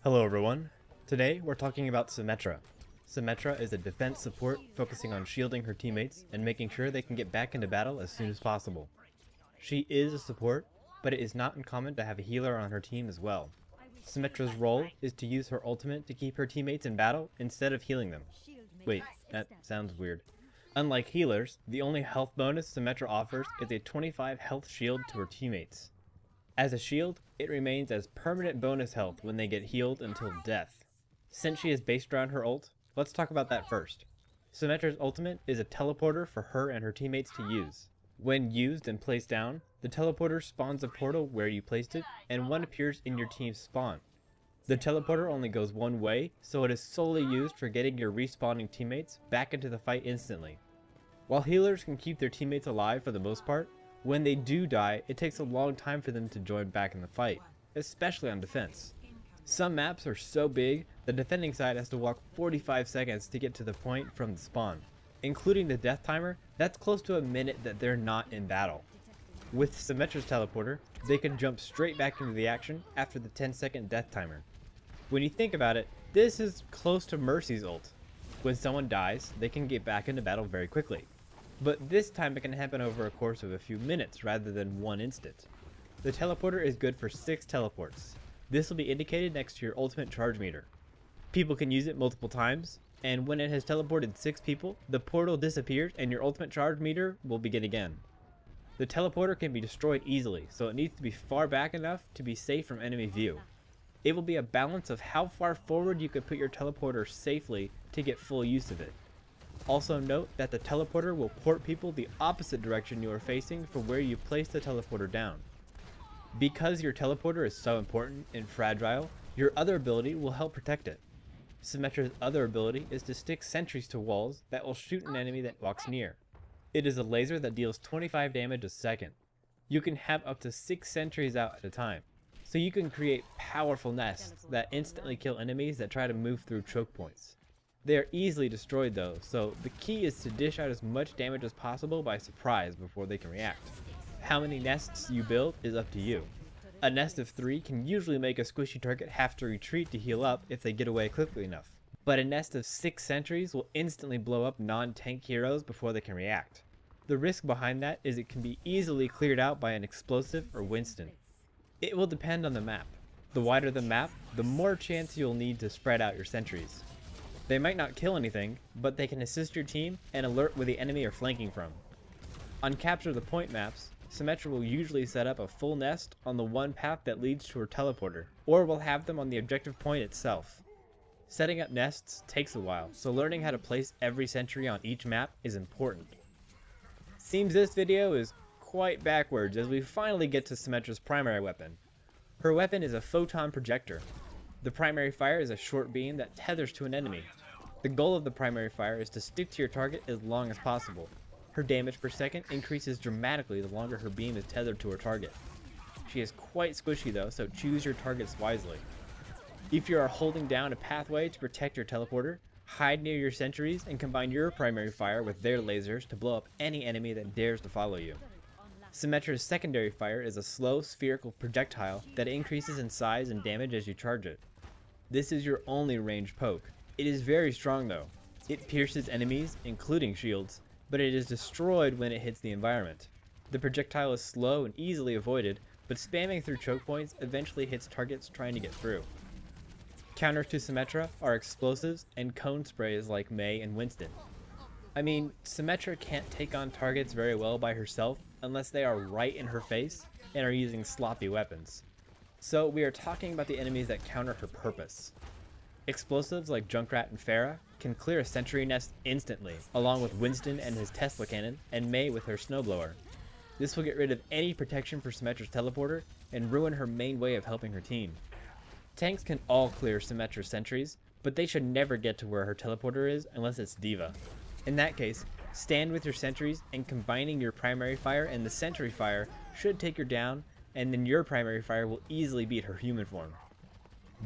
Hello everyone. Today we're talking about Symmetra. Symmetra is a defense support focusing on shielding her teammates and making sure they can get back into battle as soon as possible. She is a support, but it is not uncommon to have a healer on her team as well. Symmetra's role is to use her ultimate to keep her teammates in battle instead of healing them. Wait, that sounds weird. Unlike healers, the only health bonus Symmetra offers is a 25 health shield to her teammates. As a shield, it remains as permanent bonus health when they get healed until death. Since she is based around her ult, let's talk about that first. Symmetra's ultimate is a teleporter for her and her teammates to use. When used and placed down, the teleporter spawns a portal where you placed it, and one appears in your team's spawn. The teleporter only goes one way, so it is solely used for getting your respawning teammates back into the fight instantly. While healers can keep their teammates alive for the most part, when they do die, it takes a long time for them to join back in the fight, especially on defense. Some maps are so big, the defending side has to walk 45 seconds to get to the point from the spawn. Including the death timer, that's close to a minute that they're not in battle. With Symmetra's teleporter, they can jump straight back into the action after the 10-second death timer. When you think about it, this is close to Mercy's ult. When someone dies, they can get back into battle very quickly. But this time it can happen over a course of a few minutes rather than one instant. The teleporter is good for 6 teleports. This will be indicated next to your ultimate charge meter. People can use it multiple times, and when it has teleported 6 people, the portal disappears and your ultimate charge meter will begin again. The teleporter can be destroyed easily, so it needs to be far back enough to be safe from enemy view. It will be a balance of how far forward you can put your teleporter safely to get full use of it. Also note that the teleporter will port people the opposite direction you are facing from where you place the teleporter down. Because your teleporter is so important and fragile, your other ability will help protect it. Symmetra's other ability is to stick sentries to walls that will shoot an enemy that walks near. It is a laser that deals 25 damage a second. You can have up to 6 sentries out at a time, so you can create powerful nests that instantly kill enemies that try to move through choke points. They are easily destroyed though, so the key is to dish out as much damage as possible by surprise before they can react. How many nests you build is up to you. A nest of 3 can usually make a squishy target have to retreat to heal up if they get away quickly enough. But a nest of 6 sentries will instantly blow up non-tank heroes before they can react. The risk behind that is it can be easily cleared out by an explosive or Winston. It will depend on the map. The wider the map, the more chance you'll need to spread out your sentries. They might not kill anything, but they can assist your team and alert where the enemy are flanking from. On capture the point maps, Symmetra will usually set up a full nest on the one path that leads to her teleporter, or will have them on the objective point itself. Setting up nests takes a while, so learning how to place every sentry on each map is important. Seems this video is quite backwards as we finally get to Symmetra's primary weapon. Her weapon is a photon projector. The primary fire is a short beam that tethers to an enemy. The goal of the primary fire is to stick to your target as long as possible. Her damage per second increases dramatically the longer her beam is tethered to her target. She is quite squishy though, so choose your targets wisely. If you are holding down a pathway to protect your teleporter, hide near your sentries and combine your primary fire with their lasers to blow up any enemy that dares to follow you. Symmetra's secondary fire is a slow spherical projectile that increases in size and damage as you charge it. This is your only ranged poke. It is very strong though. It pierces enemies, including shields, but it is destroyed when it hits the environment. The projectile is slow and easily avoided, but spamming through choke points eventually hits targets trying to get through. Counters to Symmetra are explosives and cone sprays like Mei and Winston. I mean, Symmetra can't take on targets very well by herself unless they are right in her face and are using sloppy weapons. So we are talking about the enemies that counter her purpose. Explosives like Junkrat and Pharah can clear a sentry nest instantly, along with Winston and his Tesla cannon, and Mei with her snowblower. This will get rid of any protection for Symmetra's teleporter and ruin her main way of helping her team. Tanks can all clear Symmetra's sentries, but they should never get to where her teleporter is unless it's D.Va. In that case, stand with your sentries and combining your primary fire and the sentry fire should take her down, and then your primary fire will easily beat her human form.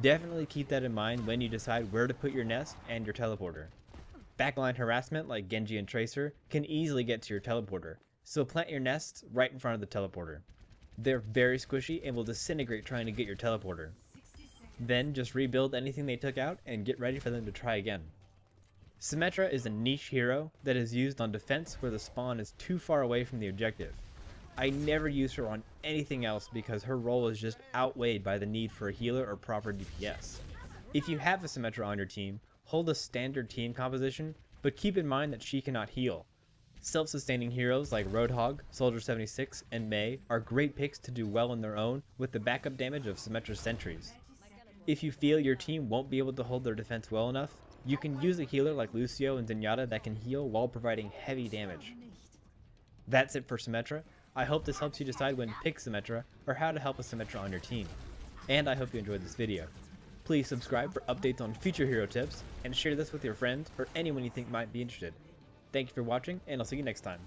Definitely keep that in mind when you decide where to put your nest and your teleporter. Backline harassment like Genji and Tracer can easily get to your teleporter, so plant your nests right in front of the teleporter. They're very squishy and will disintegrate trying to get your teleporter. Then just rebuild anything they took out and get ready for them to try again. Symmetra is a niche hero that is used on defense where the spawn is too far away from the objective. I never use her on anything else because her role is just outweighed by the need for a healer or proper DPS. If you have a Symmetra on your team, hold a standard team composition, but keep in mind that she cannot heal. Self-sustaining heroes like Roadhog, Soldier 76, and Mei are great picks to do well on their own with the backup damage of Symmetra's sentries. If you feel your team won't be able to hold their defense well enough, you can use a healer like Lucio and Zenyatta that can heal while providing heavy damage. That's it for Symmetra. I hope this helps you decide when to pick Symmetra or how to help a Symmetra on your team. And I hope you enjoyed this video. Please subscribe for updates on future hero tips and share this with your friends or anyone you think might be interested. Thank you for watching, and I'll see you next time.